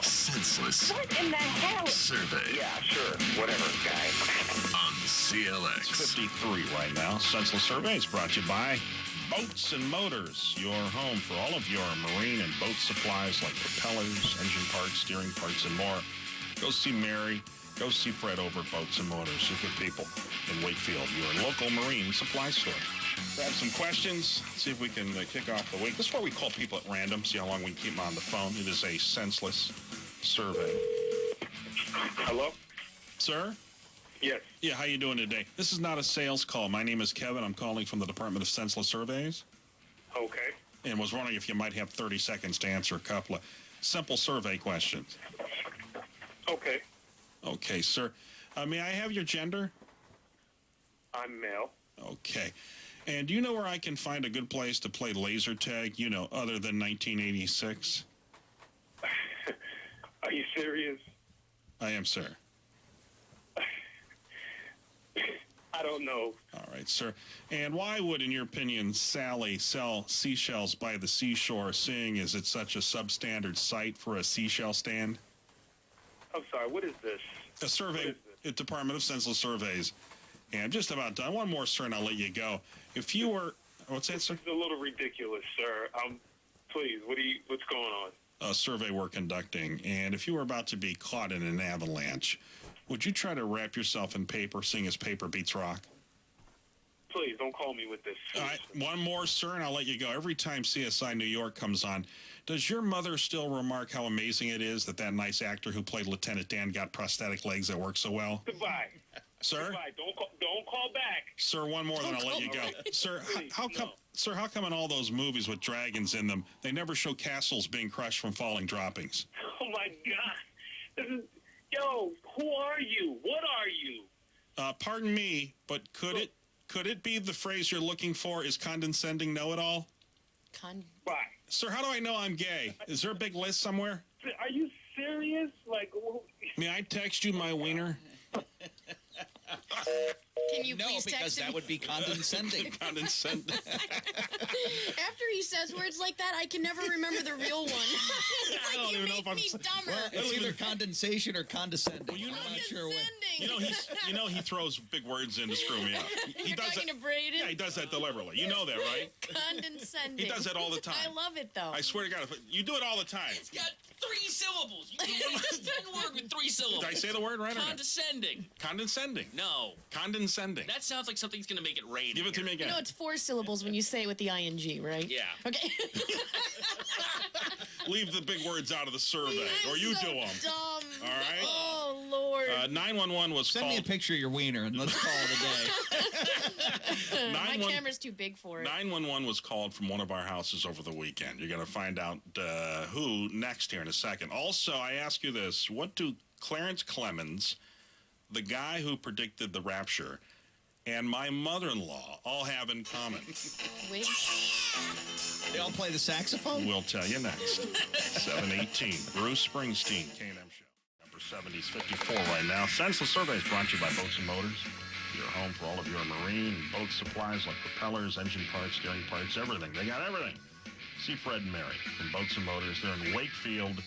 Senseless. What in the hell? Survey. Yeah, sure. Whatever, guy. On CLX. 53 right now. Senseless Surveys brought to you by Boats and Motors, your home for all of your marine and boat supplies like propellers, engine parts, steering parts, and more. Go see Mary. Go see Fred over at Boats and Motors. They're good people in Wakefield, your local marine supply store. Grab some questions, see if we can kick off the week. This is where we call people at random, see how long we can keep them on the phone. It is a senseless survey. Hello? Sir? Yes. Yeah, how you doing today? This is not a sales call. My name is Kevin. I'm calling from the Department of Senseless Surveys. Okay. And was wondering if you might have 30 seconds to answer a couple of simple survey questions. Okay. Okay, sir. May I have your gender? I'm male. Okay. And do you know where I can find a good place to play laser tag, other than 1986? Are you serious? I am, sir. I don't know. All right, sir. And why would, in your opinion, Sally sell seashells by the seashore, seeing as it's such a substandard site for a seashell stand? I'm sorry, what is this? A survey What is at Department of Senseless Surveys. And I'm just about done. One more, sir, and I'll let you go. If you were... What's that, sir? It's a little ridiculous, sir. Please, what's going on? A survey we're conducting. And if you were about to be caught in an avalanche, would you try to wrap yourself in paper, seeing as paper beats rock? Please, don't call me with this. All right, one more, sir, and I'll let you go. Every time CSI New York comes on, does your mother still remark how amazing it is that nice actor who played Lieutenant Dan got prosthetic legs that work so well? Goodbye. Sir? Goodbye. Don't call back. Sir, one more, then I'll let you go. Sir, Please, how come? no. Sir, how come in all those movies with dragons in them, they never show castles being crushed from falling droppings? Oh, my God. Yo, who are you? What are you? Pardon me, but could it be the phrase you're looking for is condescending know-it-all? Bye. Sir, how do I know I'm gay? Is there a big list somewhere? Are you serious? Like, May I text you my wiener? Can you No, please because text that me? would be condescending. Condescending. After he says words like that, I can never remember the real one. It's don't like you even know make if I'm me saying- dumber. It's either condensation or condescending. Well, you know, I'm not sure what. Condescending. He throws big words in to screw me up. He You're does talking that. to Braden? Yeah, he does that deliberately. You know that, right? Condescending. He does that all the time. I love it, though. I swear to God, you do it all the time. It's got 3 syllables. You can one word with 3 syllables. Did I say the word right or not? Condescending. Condescending. No. Condescending. That sounds like something's going to make it rain. Give it to me again. You know, it's 4 syllables when you say it with the ing, right? Yeah. Okay. Leave the big words out of the survey, or you so do them. Dumb. All right. Oh, Lord. 911 was Send called. me a picture of your wiener and let's call it a day. My 911 camera's too big for it. 911 was called from one of our houses over the weekend. You're going to find out who next here in a second. Also, I ask you this. What do Clarence Clemens, the guy who predicted the rapture, and my mother-in-law all have in common? Wait. They all play the saxophone? We'll tell you next. 718, Bruce Springsteen, K&M Show. Number 70's 54 right now. Senseless Surveys brought to you by Boats and Motors. Your home for all of your marine and boat supplies like propellers, engine parts, steering parts, everything. They got everything. See Fred and Mary from Boats and Motors. They're in Wakefield,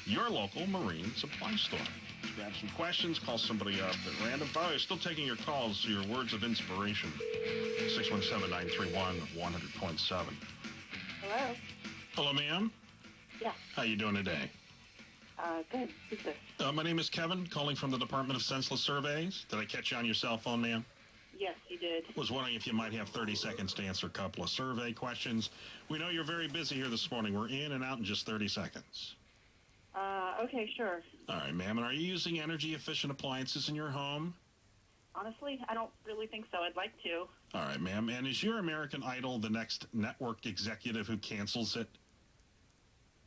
your local marine supply store. Let's grab some questions, call somebody up at random. By the way, still taking your calls, your words of inspiration. 617-931-100.7. Hello? Hello, ma'am. Yeah. How you doing today? Good. Who's this? My name is Kevin, calling from the Department of Senseless Surveys. Did I catch you on your cell phone, ma'am? Yes, you did. Was wondering if you might have 30 seconds to answer a couple of survey questions. We know you're very busy here this morning. We're in and out in just 30 seconds. Okay, sure. All right, ma'am. And are you using energy-efficient appliances in your home? Honestly, I don't really think so. I'd like to. All right, ma'am. And is your American Idol the next network executive who cancels it?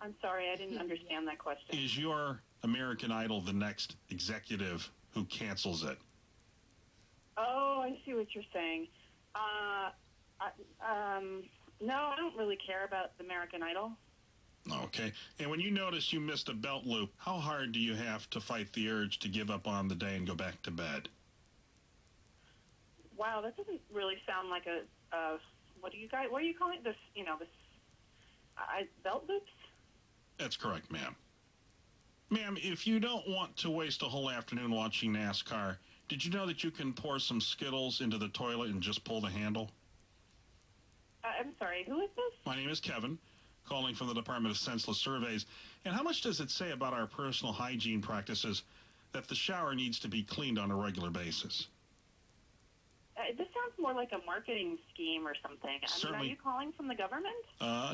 I'm sorry, I didn't understand that question. Is your American Idol the next executive who cancels it? Oh, I see what you're saying. No, I don't really care about the American Idol. Okay. And when you notice you missed a belt loop, how hard do you have to fight the urge to give up on the day and go back to bed? Wow, that doesn't really sound like what are you calling it? This, belt loops? That's correct, ma'am. Ma'am, if you don't want to waste a whole afternoon watching NASCAR, did you know that you can pour some Skittles into the toilet and just pull the handle? I'm sorry, who is this? My name is Kevin, calling from the Department of Senseless Surveys. And how much does it say about our personal hygiene practices that the shower needs to be cleaned on a regular basis? This sounds more like a marketing scheme or something. I mean, Certainly. are you calling from the government?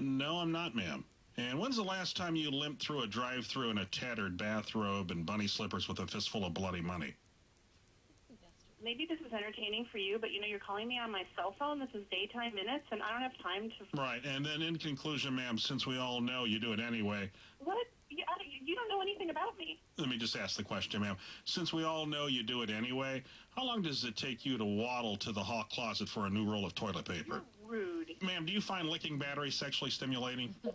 No, I'm not, ma'am. And when's the last time you limped through a drive-thru in a tattered bathrobe and bunny slippers with a fistful of bloody money? Maybe this is entertaining for you, but you're calling me on my cell phone. This is daytime minutes, and I don't have time to... Right, and then in conclusion, ma'am, since we all know you do it anyway... What? You don't know anything about me. Let me just ask the question, ma'am. Since we all know you do it anyway, how long does it take you to waddle to the hall closet for a new roll of toilet paper? You're rude. Ma'am, do you find licking batteries sexually stimulating? 8.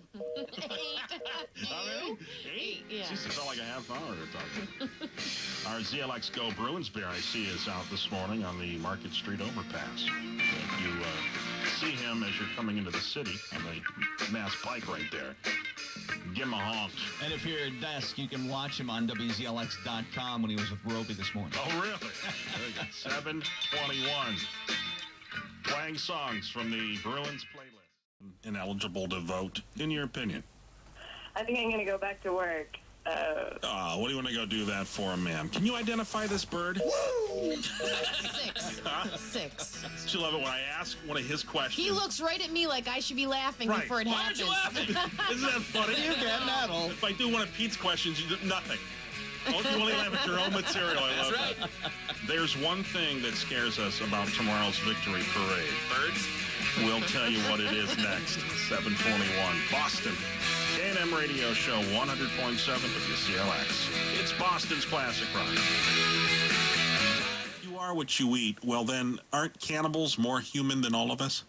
How many? 8? Yeah. Jeez, it felt like a half hour to talk. Our ZLX Go Bruins bear, I see, is out this morning on the Market Street overpass. If you see him as you're coming into the city on the mass bike right there, give him a honk. And if you're at desk, you can watch him on WZLX.com when he was with Roby this morning. Oh, really? Very good. 721. Playing songs from the Bruins playlist. Ineligible to vote, in your opinion? I think I'm going to go back to work. What do you want to go do that for, ma'am? Can you identify this bird? 6. Huh? 6. Don't you love it when I ask one of his questions? He looks right at me like I should be laughing Right. before it Why happens. aren't you laughing? Isn't that funny? You get metal. If I do one of Pete's questions, you do nothing. Oh, you only laugh at your own material. I love that. There's one thing that scares us about tomorrow's victory parade. Birds? We'll tell you what it is next. 721 Boston. A&M Radio Show 100.7 WZLX. It's Boston's classic rock. You are what you eat. Well, then, aren't cannibals more human than all of us?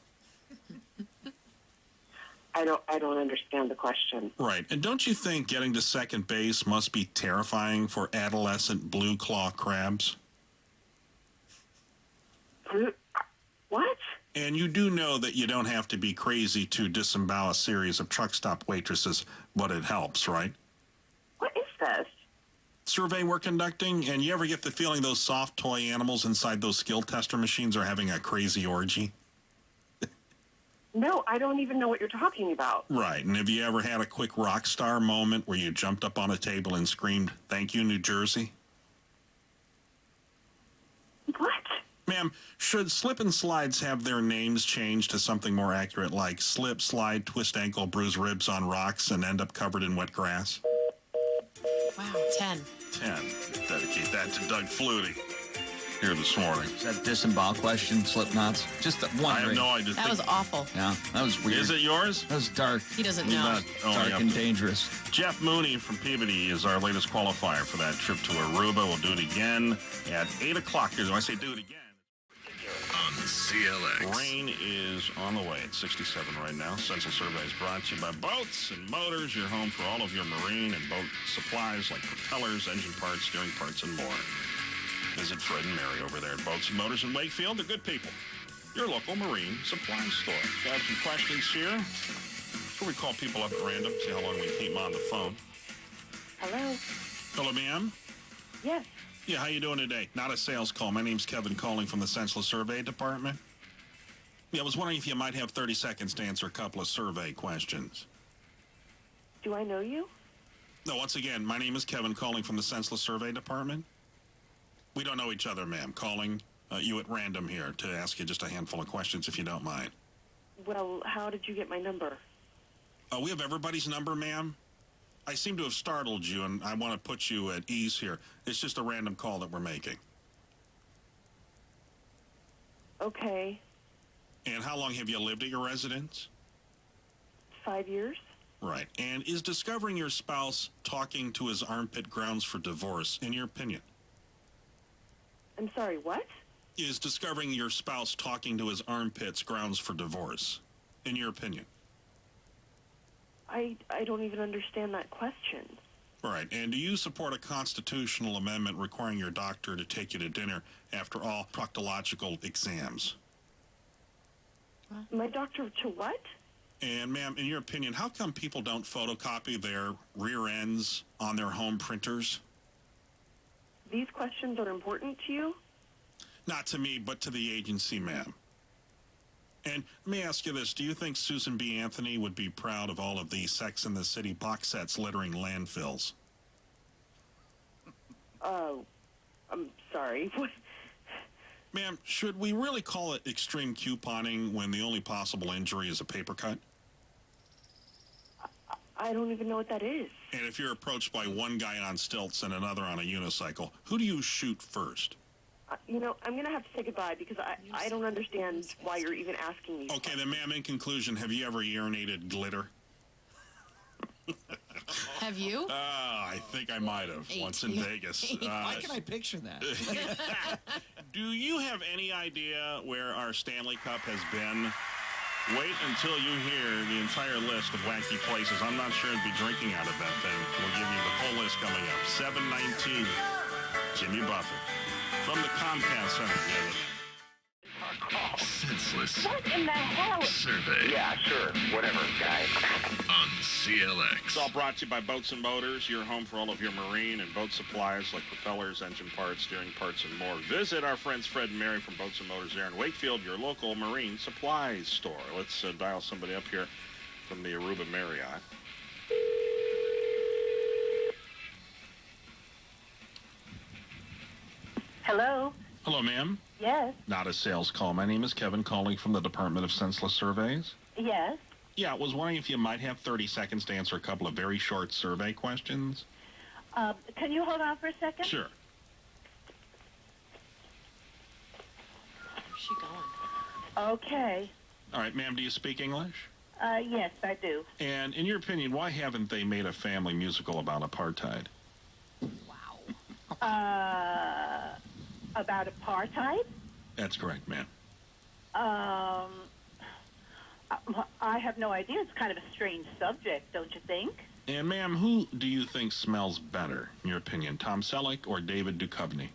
I don't understand the question. Right. And don't you think getting to second base must be terrifying for adolescent blue claw crabs? What? And you do know that you don't have to be crazy to disembowel a series of truck stop waitresses, but it helps, right? What is this? Survey we're conducting, and you ever get the feeling those soft toy animals inside those skill tester machines are having a crazy orgy? No, I don't even know what you're talking about. Right. And have you ever had a quick rock star moment where you jumped up on a table and screamed, "Thank you, New Jersey"? What? Ma'am, should slip and slides have their names changed to something more accurate like slip, slide, twist ankle, bruise ribs on rocks, and end up covered in wet grass? Wow, 10. 10. Dedicate that to Doug Flutie here this morning. Is that disembowel question, Slipknots? Just I have wondering. no idea. That was awful. Yeah, that was weird. Is it yours? That was dark. He doesn't You know. bet. Oh, Dark yeah. and dangerous. Jeff Mooney from Peabody is our latest qualifier for that trip to Aruba. We'll do it again at 8 o'clock. Here's when I say do it again. On CLX. Rain is on the way. It's 67 right now. Senseless Surveys brought to you by Boats and Motors, your home for all of your marine and boat supplies like propellers, engine parts, steering parts, and more. Visit Fred and Mary over there at Boats and Motors in Wakefield. They're good people. Your local marine supply store. Got some questions here. Before we call people up at random, see how long we can keep them on the phone. Hello? Hello, ma'am. Yes. Yeah, how you doing today? Not a sales call. My name's Kevin, calling from the Senseless Survey Department. Yeah, I was wondering if you might have 30 seconds to answer a couple of survey questions. Do I know you? No, once again, my name is Kevin, calling from the Senseless Survey Department. We don't know each other, ma'am. Calling you at random here to ask you just a handful of questions, if you don't mind. Well, how did you get my number? We have everybody's number, ma'am. I seem to have startled you, and I want to put you at ease here. It's just a random call that we're making. Okay. And how long have you lived at your residence? 5 years? Right. And is discovering your spouse talking to his armpit grounds for divorce, in your opinion? I'm sorry, what? Is discovering your spouse talking to his armpits grounds for divorce, in your opinion? I don't even understand that question. Right. And do you support a constitutional amendment requiring your doctor to take you to dinner after all proctological exams? My doctor to what? And, ma'am, in your opinion, how come people don't photocopy their rear ends on their home printers? These questions are important to you? Not to me, but to the agency, ma'am. And let me ask you this. Do you think Susan B. Anthony would be proud of all of the Sex and the City box sets littering landfills? I'm sorry. What? Ma'am, should we really call it extreme couponing when the only possible injury is a paper cut? I don't even know what that is. And if you're approached by one guy on stilts and another on a unicycle, who do you shoot first? I'm going to have to say goodbye because I don't understand why you're even asking me. Okay, then, ma'am, in conclusion, have you ever urinated glitter? Have you? I think I might have once in Vegas. Why can I picture that? Do you have any idea where our Stanley Cup has been? Wait until you hear the entire list of wacky places. I'm not sure I'd be drinking out of that thing. We'll give you the full list coming up. 7:19, Jimmy Buffett from the Comcast Center. Senseless What in the hell? Survey Yeah, sure. Whatever, guy. on CLX. It's all brought to you by Boats and Motors, your home for all of your marine and boat supplies like propellers, engine parts, steering parts, and more. Visit our friends Fred and Mary from Boats and Motors there in Wakefield, your local marine supplies store. Let's dial somebody up here from the Aruba Marriott. Hello? Hello, ma'am. Yes. Not a sales call. My name is Kevin, calling from the Department of Senseless Surveys. Yes. Yeah, I was wondering if you might have 30 seconds to answer a couple of very short survey questions. Can you hold on for a second? Sure. Where's she going? Okay. All right, ma'am, do you speak English? Yes, I do. And in your opinion, why haven't they made a family musical about apartheid? Wow. About apartheid? That's correct, ma'am. I have no idea. It's kind of a strange subject, don't you think? And ma'am, who do you think smells better, in your opinion, Tom Selleck or David Duchovny?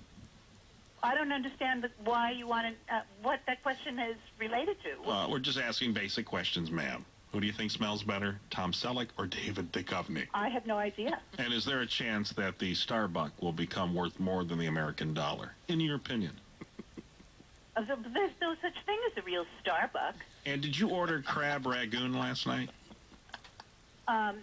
I don't understand why you want to, what that question is related to. We're just asking basic questions, ma'am. Who do you think smells better, Tom Selleck or David Duchovny? I have no idea. And is there a chance that the Starbuck will become worth more than the American dollar, in your opinion? There's no such thing as a real Starbucks. And did you order crab ragoon last night? I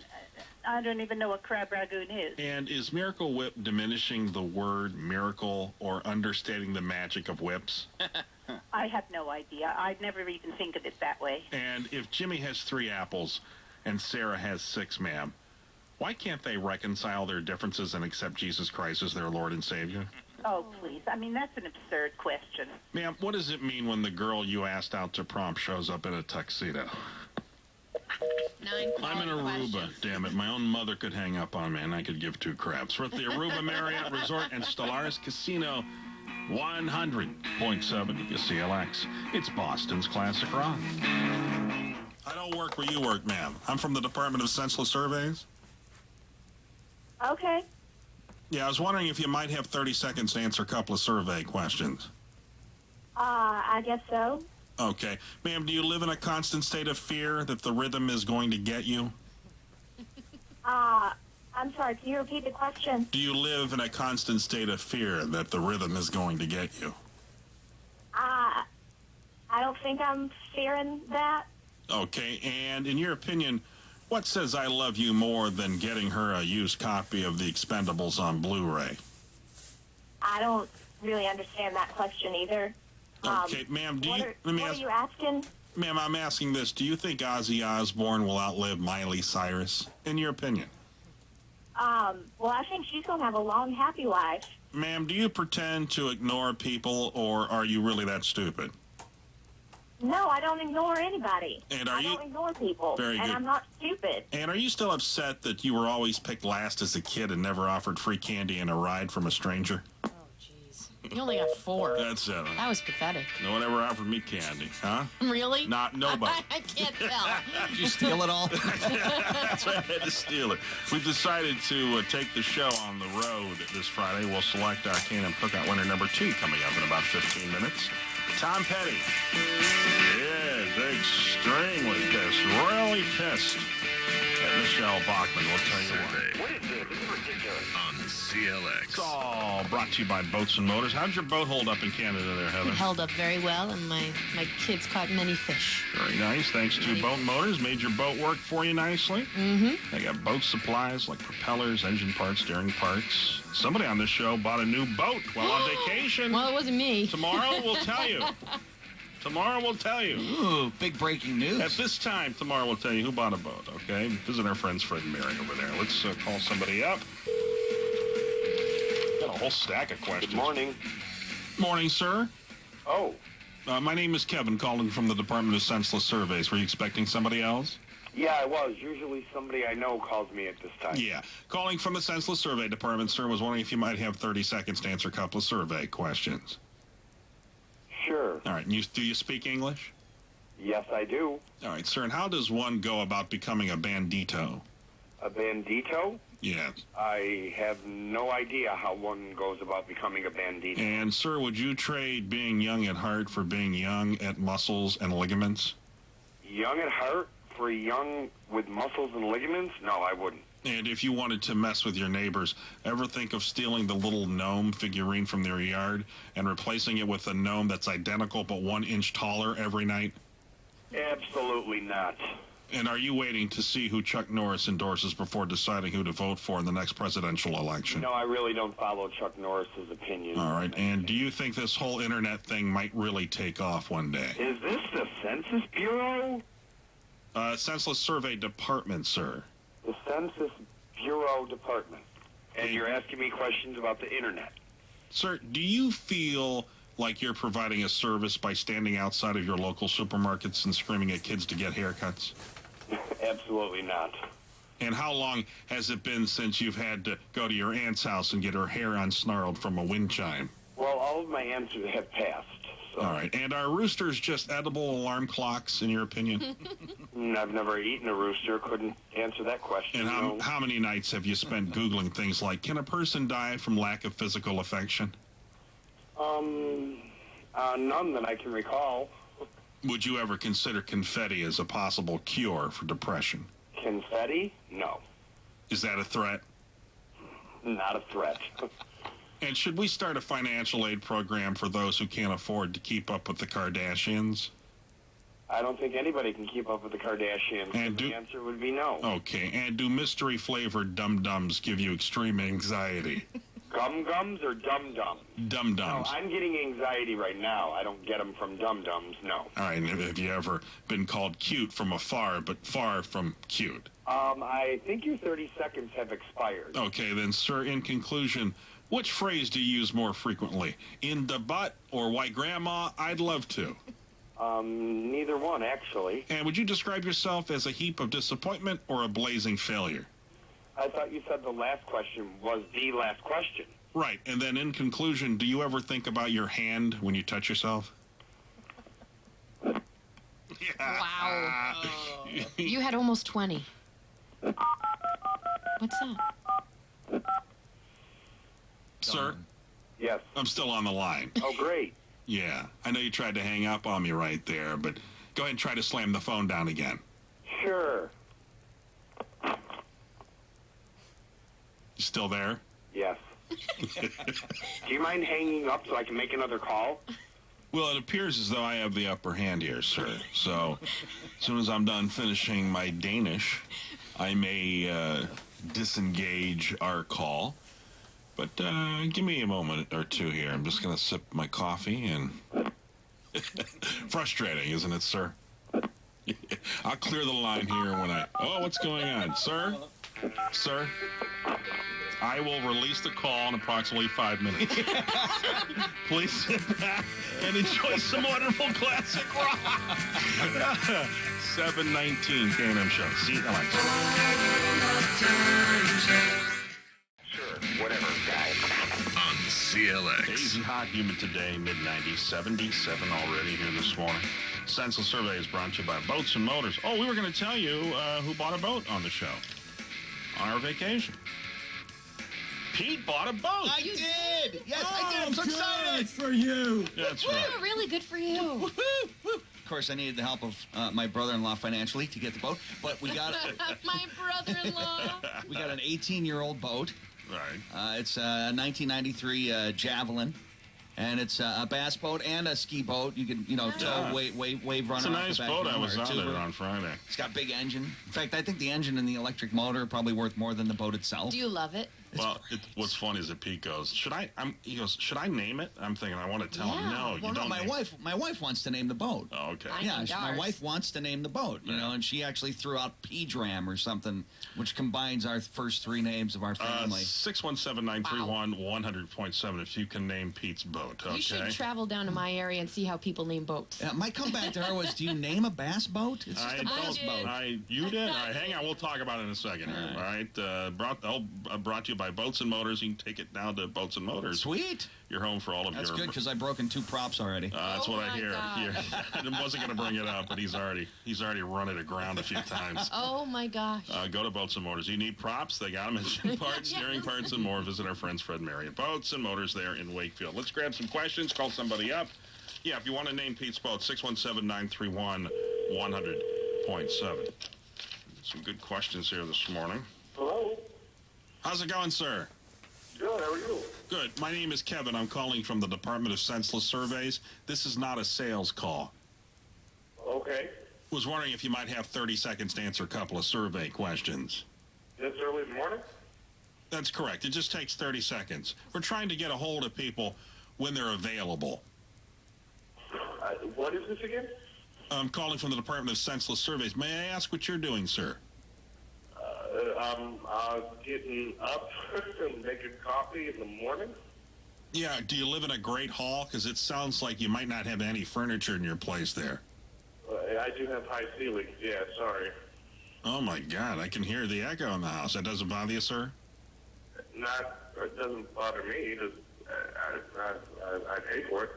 don't even know what crab ragoon is. And is Miracle Whip diminishing the word miracle or understating the magic of whips? I have no idea. I'd never even think of it that way. And if Jimmy has 3 apples and Sarah has 6, ma'am, why can't they reconcile their differences and accept Jesus Christ as their Lord and Savior? Oh, please. I mean, that's an absurd question. Ma'am, what does it mean when the girl you asked out to prom shows up in a tuxedo? 9 I'm in Aruba, questions. damn it. My own mother could hang up on me and I could give 2 craps. We're at the Aruba Marriott Resort and Stellaris Casino, 100.7 WZLX. It's Boston's classic rock. I don't work where you work, ma'am. I'm from the Department of Senseless Surveys. Okay. Yeah, I was wondering if you might have 30 seconds to answer a couple of survey questions. I guess so. Okay. Ma'am, do you live in a constant state of fear that the rhythm is going to get you? I'm sorry, can you repeat the question? Do you live in a constant state of fear that the rhythm is going to get you? I don't think I'm fearing that. Okay, and in your opinion, what says I love you more than getting her a used copy of The Expendables on Blu-ray? I don't really understand that question either. Okay, ma'am, let me what ask, are you asking? ma'am, I'm asking this. Do you think Ozzy Osbourne will outlive Miley Cyrus, in your opinion? Well, I think she's going to have a long, happy life. Ma'am, do you pretend to ignore people, or are you really that stupid? No, I don't ignore anybody. And I don't ignore people. Very and good. I'm not stupid. And are you still upset that you were always picked last as a kid and never offered free candy and a ride from a stranger? Oh, jeez. You only got 4. That's it. That was pathetic. No one ever offered me candy, huh? Really? Not nobody. I can't tell. Did you steal it all? That's why I had to steal it. We've decided to take the show on the road this Friday. We'll select our Can-Am Cookout winner number 2 coming up in about 15 minutes. Tom Petty is is extremely pissed, royally pissed at Michelle Bachman. We'll tell you why. What is this? This is ridiculous. On CLX. It's all brought to you by Boats and Motors. How'd your boat hold up in Canada there, Heather? It held up very well, and my kids caught many fish. Very nice. Thanks to Boat and Motors. Made your boat work for you nicely. Mm-hmm. They got boat supplies like propellers, engine parts, steering parts. Somebody on this show bought a new boat while on vacation. Well, it wasn't me. Tomorrow we'll tell you. Tomorrow we'll tell you. Ooh, big breaking news. At this time, tomorrow we'll tell you who bought a boat, okay? Visit our friends Fred and Mary over there. Let's call somebody up. Got a whole stack of questions. Good morning. Morning, sir. Oh, My name is Kevin, calling from the Department of Senseless Surveys. Were you expecting somebody else? yeah, I was. Usually somebody I know calls me at this time. Yeah. Calling from the Senseless Survey Department, sir. Was wondering if you might have 30 seconds to answer a couple of survey questions. Sure. All right. And do you speak English? Yes, I do. All right, sir. And how does one go about becoming a bandito? A bandito? Yes. I have no idea how one goes about becoming a bandito. And, sir, would you trade being young at heart for being young at muscles and ligaments? Young at heart for young with muscles and ligaments? No, I wouldn't. And if you wanted to mess with your neighbors, ever think of stealing the little gnome figurine from their yard and replacing it with a gnome that's identical but 1 inch taller every night? Absolutely not. And are you waiting to see who Chuck Norris endorses before deciding who to vote for in the next presidential election? No, I really don't follow Chuck Norris's opinion. All right. And do you think this whole internet thing might really take off one day? Is this the Census Bureau? Senseless Survey Department, sir. The Census Bureau Department. And you're asking me questions about the internet. Sir, do you feel like you're providing a service by standing outside of your local supermarkets and screaming at kids to get haircuts? Absolutely not. And how long has it been since you've had to go to your aunt's house and get her hair unsnarled from a wind chime? Well, all of my answers have passed. So. All right. And are roosters just edible alarm clocks, in your opinion? I've never eaten a rooster. Couldn't answer that question. And no. how many nights have you spent Googling things like, can a person die from lack of physical affection? None that I can recall. Would you ever consider confetti as a possible cure for depression? Confetti? No. Is that a threat? Not a threat. And should we start a financial aid program for those who can't afford to keep up with the Kardashians? I don't think anybody can keep up with the Kardashians. And the answer would be no. Okay, and do mystery-flavored dum-dums give you extreme anxiety? Gum-gums or dum-dums? Dum-dums. No, I'm getting anxiety right now. I don't get them from dum-dums, no. All right, and have you ever been called cute from afar, but far from cute? I think your 30 seconds have expired. Okay, then, sir, in conclusion, which phrase do you use more frequently? In the butt or why grandma? I'd love to. Neither one, actually. And would you describe yourself as a heap of disappointment or a blazing failure? I thought you said the last question was the last question. Right, and then in conclusion, do you ever think about your hand when you touch yourself? Wow. You had almost 20. What's that? Sir, Yes. I'm still on the line. Oh, great. Yeah, I know you tried to hang up on me right there, but go ahead and try to slam the phone down again. Sure. You still there? Yes. Do you mind hanging up so I can make another call? Well, it appears as though I have the upper hand here, sir. So, as soon as I'm done finishing my Danish, I may disengage our call. But give me a moment or two here. I'm just going to sip my coffee and... Frustrating, isn't it, sir? I'll clear the line here when I... Oh, what's going on? Sir? Sir? I will release the call in approximately 5 minutes. Please sit back and enjoy some wonderful classic rock. 7:19 K&M Show. See you next. Sure, whatever, guy. On CLX. Hazy, hot, humid today, mid-90s, 77 already here this morning. Senseless Survey is brought to you by Boats and Motors. Oh, we were going to tell you who bought a boat on the show on our vacation. Pete bought a boat. I did. Yes, I did. I'm so excited. For you. That's right. Really good for you. course, I needed the help of my brother-in-law financially to get the boat, but we got My brother-in-law. we got an 18-year-old boat. Right. It's a 1993 Javelin, and it's a bass boat and a ski boat. You can, tow wave runner. It's a nice boat. I was on there on Friday. It's got big engine. In fact, I think the engine and the electric motor are probably worth more than the boat itself. Do you love it? Well, what's funny is that Pete goes, he goes, should I name it? I'm thinking, I want to tell him, no, you don't. My wife wants to name the boat. Oh, okay. My wife wants to name the boat, and she actually threw out P-Dram or something, which combines our first three names of our family. 617-931-100.7 if you can name Pete's boat, okay? You should travel down to my area and see how people name boats. My comeback to her was, do you name a bass boat? It's just a bass boat. You did? All right, hang on. We'll talk about it in a second. All right. Brought to you by Boats and Motors. You can take it down to Boats and Motors. Sweet. You're home for all of That's good because I've broken 2 props already. That's what I hear. God. I wasn't going to bring it up, but he's already run it aground a few times. Oh my gosh. Go to Boats and Motors. You need props? They got them. Engine parts, steering parts, and more. Visit our friends Fred and Mary at Boats and Motors there in Wakefield. Let's grab some questions. Call somebody up. Yeah, if you want to name Pete's boat, 617-931-100.7. Some good questions here this morning. Hello? How's it going, sir? Good, how are you? Good. My name is Kevin. I'm calling from the Department of Senseless Surveys. This is not a sales call. Okay. Was wondering if you might have 30 seconds to answer a couple of survey questions. This early in the morning? That's correct. It just takes 30 seconds. We're trying to get a hold of people when they're available. What is this again? I'm calling from the Department of Senseless Surveys. May I ask what you're doing, sir? I'm getting up and making coffee in the morning. Yeah, do you live in a great hall? Because it sounds like you might not have any furniture in your place there. I do have high ceilings, yeah, sorry. Oh, my God, I can hear the echo in the house. That doesn't bother you, sir? It doesn't bother me. I pay for it.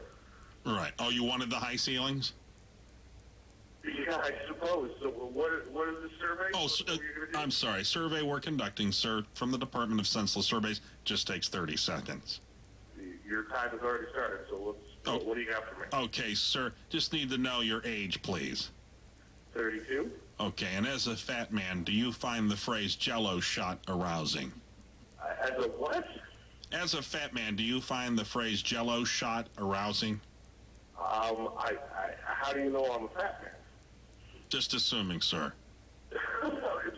Right. Oh, you wanted the high ceilings? Yeah, I suppose. So what is the survey? Oh, I'm sorry. Survey we're conducting, sir, from the Department of Senseless Surveys. Just takes 30 seconds. Your time has already started, so what do you got for me? Okay, sir. Just need to know your age, please. 32. Okay, and as a fat man, do you find the phrase Jell-O shot arousing? As a what? As a fat man, do you find the phrase Jell-O shot arousing? How do you know I'm a fat man? Just assuming, sir. Do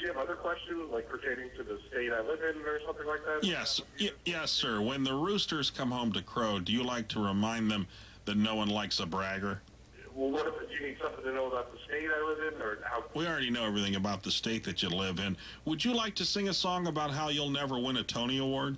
you have other questions, like pertaining to the state I live in or something like that? Yes, yes, sir. When the roosters come home to crow, do you like to remind them that no one likes a bragger? Well, what if you need something to know about the state I live in, or how? We already know everything about the state that you live in. Would you like to sing a song about how you'll never win a Tony Award?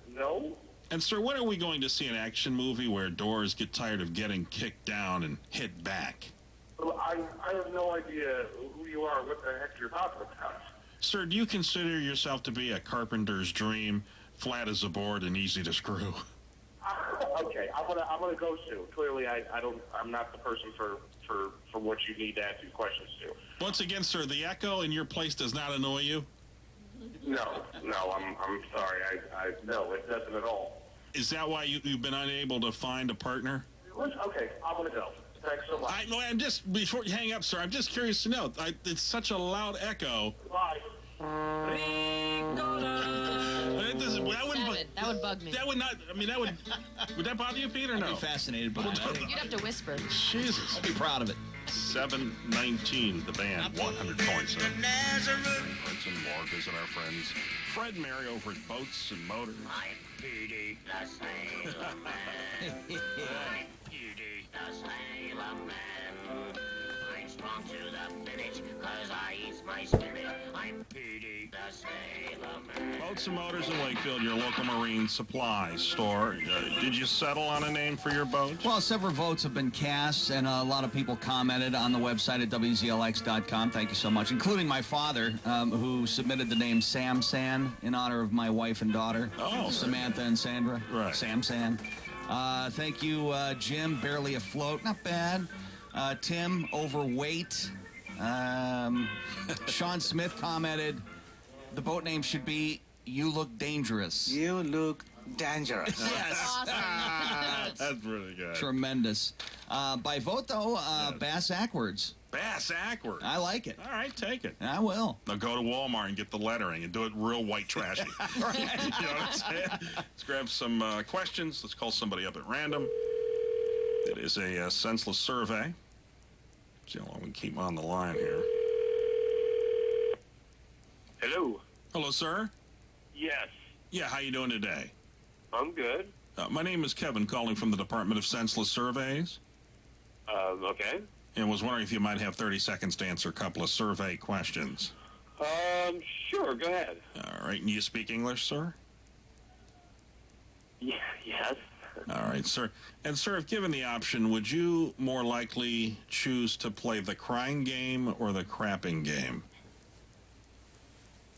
No. And, sir, when are we going to see an action movie where doors get tired of getting kicked down and hit back? Well, I have no idea who you are, what the heck you're talking about. Sir, do you consider yourself to be a carpenter's dream, flat as a board and easy to screw? Okay, I'm gonna go soon. Clearly, I'm not the person for what you need to ask these questions to. Once again, sir, the echo in your place does not annoy you? No, I'm sorry. No, it doesn't at all. Is that why you've been unable to find a partner? Okay, I'm gonna go. Thanks so much. I'm just, before you hang up, sir, I'm just curious to know. It's such a loud echo. Bye. That would bug me. That would not, would that bother you, Peter, or no? I'd be fascinated by it. You'd have to whisper. Jesus. I'd be proud of it. 719, the band, 100 points. Prince and more. Visit our friends Fred and Mary over at Boats and Motors. I'm Petey the Sailor Man. I'm Petey the Sailor Man. I'm strong to the finish, cause I eat my spirit. I'm Petey the Sailor Man. Boats and Motors in Wakefield, your local marine supply store. Did you settle on a name for your boat? Well, several votes have been cast, and a lot of people commented on the website at WZLX.com. Thank you so much, including my father, who submitted the name Samsan in honor of my wife and daughter, Samantha and Sandra. Right. Samsan. Thank you, Jim, barely afloat. Not bad. Tim, overweight. Sean Smith commented, the boat name should be You Look Dangerous. You look dangerous. Yes. That's really good. Tremendous. By vote, though, Bass Ackwards. Bass Ackwards. I like it. All right, take it. I will. Now go to Walmart and get the lettering and do it real white trashy. Right. You know what I'm saying? Let's grab some questions. Let's call somebody up at random. It is a senseless survey. See how long we can keep on the line here. Hello. Hello, sir. Yes. Yeah, how you doing today? I'm good. My name is Kevin, calling from the Department of Senseless Surveys, Okay. and was wondering if you might have 30 seconds to answer a couple of survey questions. Sure, go ahead. All right, and you speak English, sir? Yeah, yes. All right, sir. And, sir, if given the option, would you more likely choose to play the crying game or the crapping game?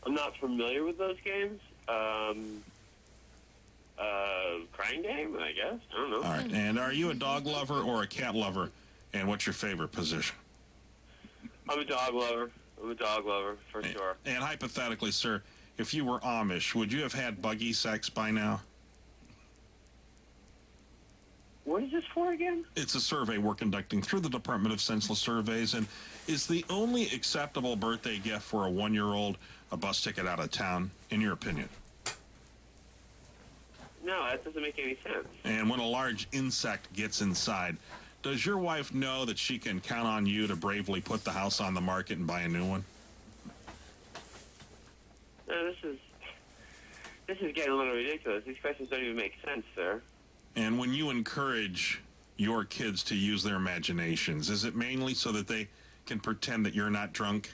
I'm not familiar with those games. Crying game, I guess. I don't know. All right, and are you a dog lover or a cat lover, and what's your favorite position? I'm a dog lover. For sure. And hypothetically, sir, if you were Amish, would you have had buggy sex by now? What is this for again? It's a survey we're conducting through the Department of Senseless Surveys, and is the only acceptable birthday gift for a 1-year-old a bus ticket out of town, in your opinion? No, that doesn't make any sense. And when a large insect gets inside, does your wife know that she can count on you to bravely put the house on the market and buy a new one? No, this is getting a little ridiculous. These questions don't even make sense, sir. And when you encourage your kids to use their imaginations, is it mainly so that they can pretend that you're not drunk?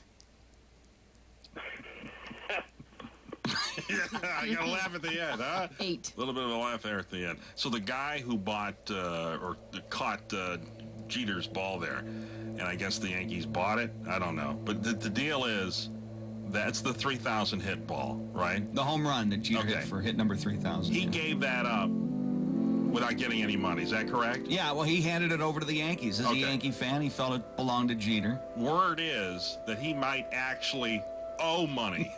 Yeah, you gotta laugh at the end, huh? 8. A little bit of a laugh there at the end. So the guy who bought or caught Jeter's ball there, and I guess the Yankees bought it. I don't know, but the deal is that's the 3,000 hit ball, right? The home run that Jeter hit for hit number 3,000. He gave that up without getting any money. Is that correct? Yeah, well, he handed it over to the Yankees. As a Yankee fan, he felt it belonged to Jeter. Word is that he might actually owe money.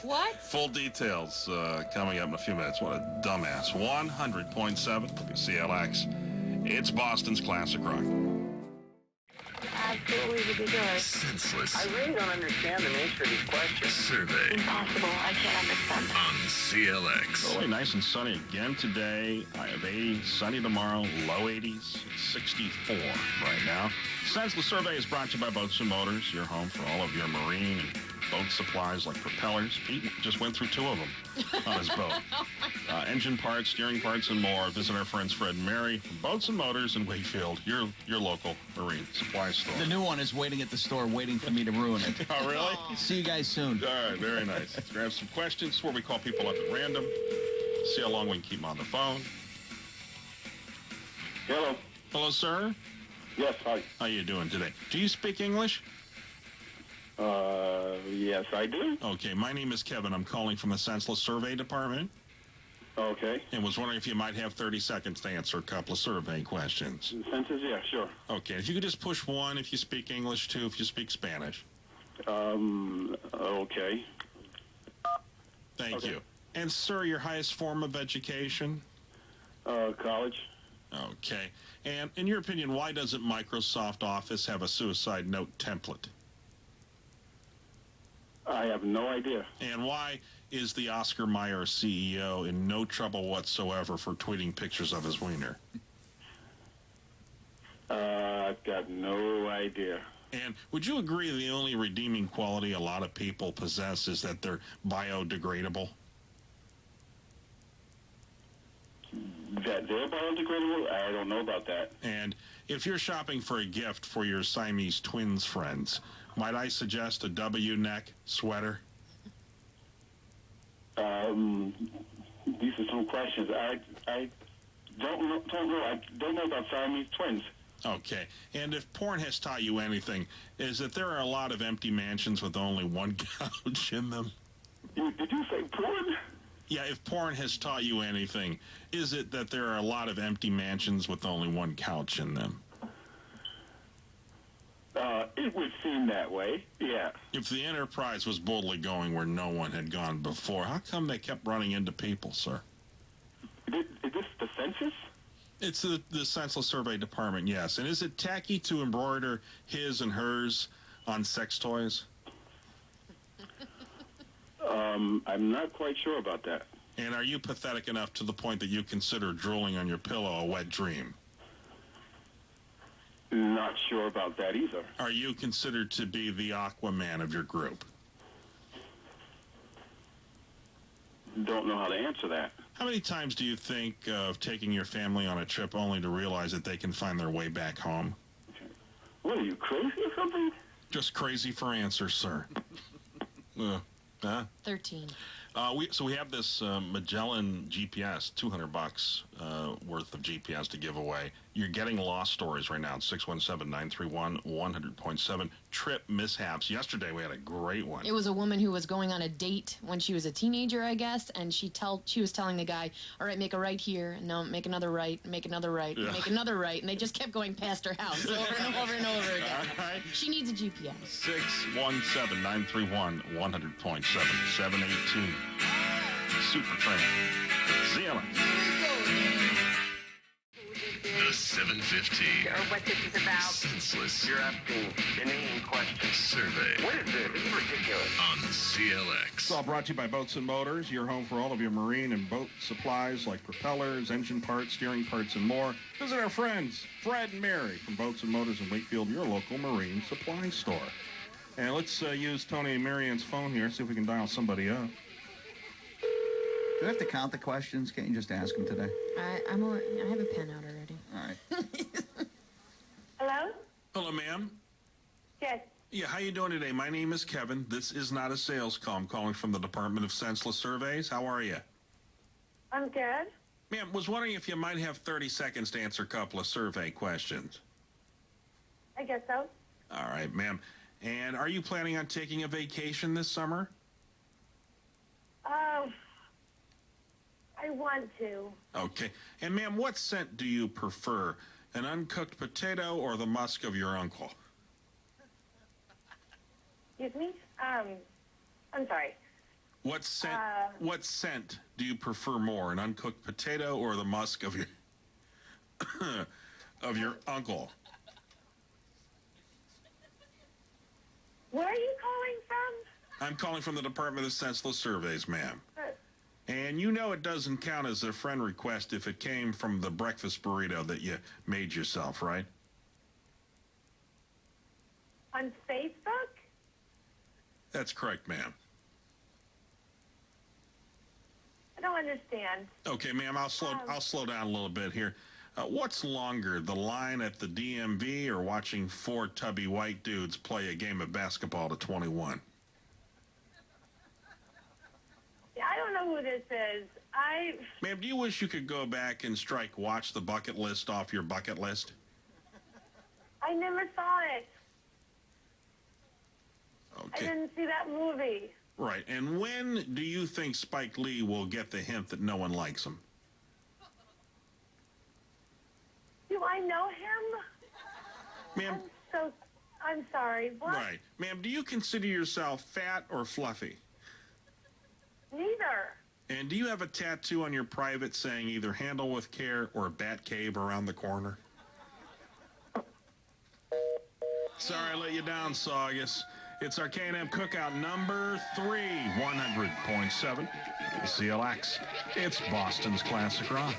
What? Full details coming up in a few minutes. What a dumbass. 100.7 WZLX. It's Boston's classic rock. Absolutely ridiculous. Senseless I really don't understand the nature of these questions. Survey Impossible. I can't understand. on CLX. Really nice and sunny again today. I have 80, sunny tomorrow, low 80s, 64 right now. Senseless Survey is brought to you by Boats and Motors, your home for all of your marine and boat supplies like propellers. Pete just went through 2 of them on his boat. Engine parts, steering parts, and more. Visit our friends Fred and Mary from Boats and Motors in Wakefield, your local marine supply store. The new one is waiting at the store, waiting for me to ruin it. Oh, really? See you guys soon. All right, very nice. Let's grab some questions where we call people up at random. See how long we can keep them on the phone. Hello. Hello, sir. Yes, hi. How you doing today? Do you speak English? Yes, I do. Okay, my name is Kevin. I'm calling from the Senseless Survey Department Okay. and was wondering if you might have 30 seconds to answer a couple of survey questions. Census, yeah, sure. Okay, if you could just push 1 if you speak English, 2 if you speak Spanish. Okay. Thank you. And, sir, your highest form of education? College. Okay. And in your opinion, why doesn't Microsoft Office have a suicide note template? I have no idea. And why is the Oscar Mayer CEO in no trouble whatsoever for tweeting pictures of his wiener? I've got no idea. And would you agree the only redeeming quality a lot of people possess is that they're biodegradable? That they're biodegradable? I don't know about that. And if you're shopping for a gift for your Siamese twins friends, might I suggest a W-neck sweater? These are some questions. I don't know. I don't know about Siamese twins. Okay. And if porn has taught you anything, is that there are a lot of empty mansions with only one couch in them? Did you say porn? Yeah, if porn has taught you anything, is it that there are a lot of empty mansions with only one couch in them? It would seem that way, yeah. If the Enterprise was boldly going where no one had gone before, how come they kept running into people, sir? Is this the census? It's the Senseless Survey Department, yes. And is it tacky to embroider his and hers on sex toys? I'm not quite sure about that. And are you pathetic enough to the point that you consider drooling on your pillow a wet dream? Not sure about that either. Are you considered to be the Aquaman of your group? Don't know how to answer that. How many times do you think of taking your family on a trip only to realize that they can find their way back home? What, are you crazy or something? Just crazy for answers, sir. 13. We have this Magellan GPS, $200 worth of GPS to give away. You're getting lost stories right now at 617-931-100.7. Trip mishaps. Yesterday we had a great one. It was a woman who was going on a date when she was a teenager, I guess, and she was telling the guy, all right, make a right here. No, make another right, make another right, make another right. And they just kept going past her house over and over and over again. All right. She needs a GPS. 617-931-100.7. 718. Super Train. ZLX. The 715. Or what this is about. Senseless You're asking inane questions. Survey What is this? This is ridiculous. on CLX. It's all brought to you by Boats and Motors, your home for all of your marine and boat supplies like propellers, engine parts, steering parts, and more. Visit our friends, Fred and Mary from Boats and Motors in Wakefield, your local marine supply store. And let's use Tony and Marianne's phone here, see if we can dial somebody up. Do I have to count the questions? Can't you just ask them today? I have a pen out already. All right. Hello? Hello, ma'am. Yes. Yeah, how you doing today? My name is Kevin. This is not a sales call. I'm calling from the Department of Senseless Surveys. How are you? I'm good. Ma'am, was wondering if you might have 30 seconds to answer a couple of survey questions. I guess so. All right, ma'am. And are you planning on taking a vacation this summer? I want to. Okay. And ma'am, what scent do you prefer? An uncooked potato or the musk of your uncle? Excuse me? I'm sorry. What scent do you prefer more? An uncooked potato or the musk of your of your uncle? Where are you calling from? I'm calling from the Department of Senseless Surveys, ma'am. And you know it doesn't count as a friend request if it came from the breakfast burrito that you made yourself, right? On Facebook? That's correct, ma'am. I don't understand. Okay, ma'am, I'll slow down a little bit here. What's longer, the line at the DMV or watching four tubby white dudes play a game of basketball to 21? Yeah, I don't know who this is. Ma'am, do you wish you could go back and strike watch the bucket list off your bucket list? I never saw it. Okay. I didn't see that movie. Right. And when do you think Spike Lee will get the hint that no one likes him? Do I know him? Ma'am. I'm sorry. What? Right. Ma'am, do you consider yourself fat or fluffy? Neither. And do you have a tattoo on your private saying either handle with care or bat cave around the corner? Sorry I let you down, Saugus. It's our K&M Cookout number 3, 100.7 CLX. It's Boston's classic rock.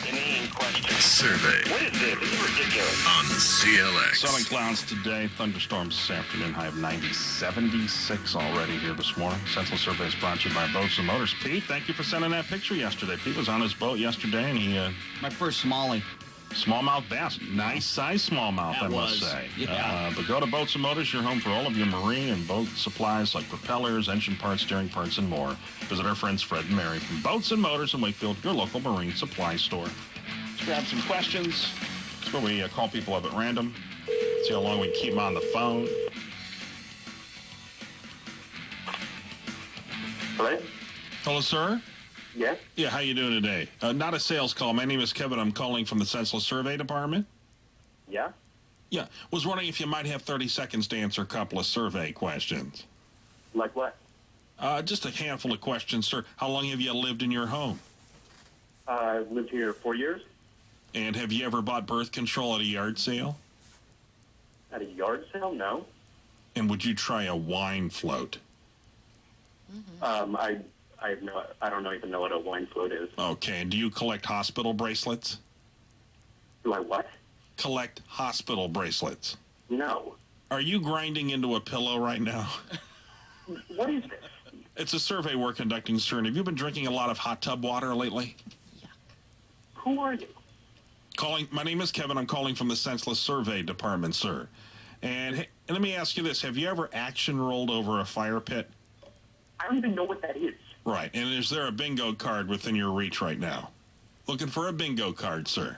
Inane questions. Survey What is this? This is ridiculous. on CLX. Southern clouds today, thunderstorms this afternoon, high of 90, 76 already here this morning. Senseless Surveys brought to you by Boats and Motors. Pete, thank you for sending that picture yesterday. Pete was on his boat yesterday, and he... My first smallie. Smallmouth bass. Nice size smallmouth, I must say. Yeah. But go to Boats and Motors, your home for all of your marine and boat supplies like propellers, engine parts, steering parts, and more. Visit our friends Fred and Mary from Boats and Motors in Wakefield, your local marine supply store. Let's grab some questions. That's where we call people up at random. See how long we keep them on the phone. Hello? Hello, sir. Yes? Yeah, how you doing today? Not a sales call. My name is Kevin. I'm calling from the Senseless Survey Department. Yeah? Yeah, was wondering if you might have 30 seconds to answer a couple of survey questions. Like what? Just a handful of questions, sir. How long have you lived in your home? I've lived here 4 years. And have you ever bought birth control at a yard sale? At a yard sale? No. And would you try a wine float? I don't even know what a wine float is. Okay, and do you collect hospital bracelets? Do I what? Collect hospital bracelets. No. Are you grinding into a pillow right now? What is this? It's a survey we're conducting, sir. And have you been drinking a lot of hot tub water lately? Who are you? My name is Kevin. I'm calling from the Senseless Survey Department, sir. And hey, let me ask you this. Have you ever action rolled over a fire pit? I don't even know what that is. Right. And is there a bingo card within your reach right now? Looking for a bingo card, sir.